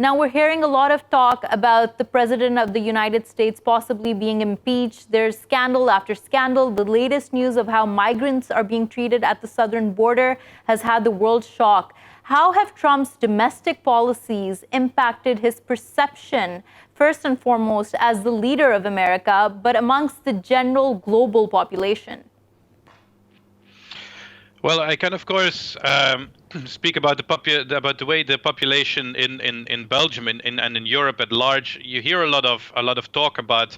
Now, we're hearing a lot of talk about the president of the United States possibly being impeached. There's scandal after scandal. The latest news of how migrants are being treated at the southern border has had the world shocked. How have Trump's domestic policies impacted his perception, first and foremost, as the leader of America, but amongst the general global population? Well, I can, of course, speak about the way the population in Belgium and in Europe at large. You hear a lot of talk about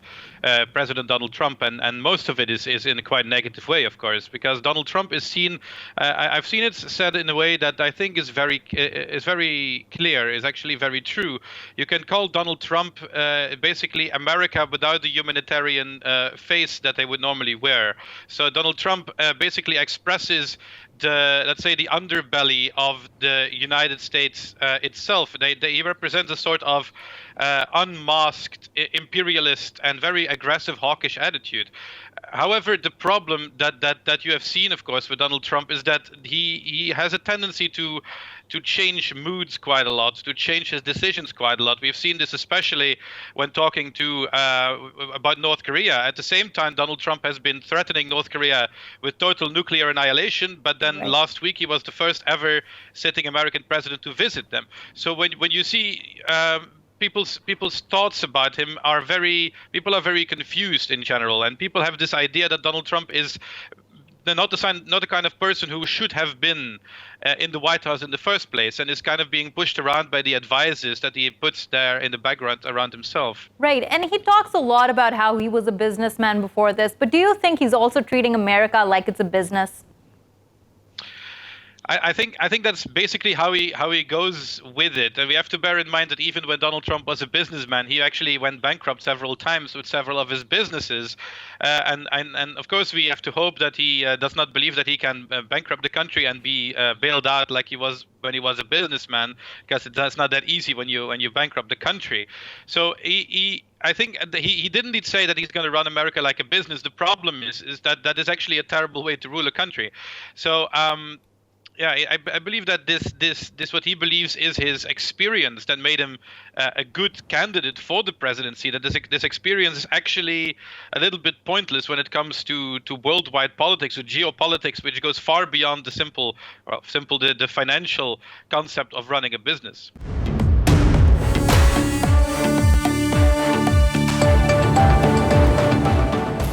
President Donald Trump, and most of it is in a quite negative way, of course, because Donald Trump is seen. I've seen it said in a way that I think is very clear, is actually very true. You can call Donald Trump basically America without the humanitarian face that they would normally wear. So Donald Trump basically expresses let's say the underbelly of the United States itself. He represents a sort of unmasked imperialist and very aggressive hawkish attitude. However, the problem that you have seen, of course, with Donald Trump is that he has a tendency to change moods quite a lot, to change his decisions quite a lot. We've seen this especially when talking about North Korea. At the same time, Donald Trump has been threatening North Korea with total nuclear annihilation, but then last week he was the first ever sitting American president to visit them. So when you see people's thoughts about him people are very confused in general, and people have this idea that Donald Trump is not the kind of person who should have been in the White House in the first place, and is kind of being pushed around by the advisors that he puts there in the background around himself. Right, and he talks a lot about how he was a businessman before this, but do you think he's also treating America like it's a business? I think that's basically how he goes with it. And we have to bear in mind that even when Donald Trump was a businessman, he actually went bankrupt several times with several of his businesses. And of course, we have to hope that he does not believe that he can bankrupt the country and be bailed out like he was when he was a businessman, because that's not that easy when you bankrupt the country. So I think he didn't say that he's going to run America like a business. The problem is that is actually a terrible way to rule a country. So yeah, I believe that this what he believes is his experience that made him a good candidate for the presidency. That this experience is actually a little bit pointless when it comes to worldwide politics, or geopolitics, which goes far beyond the financial concept of running a business.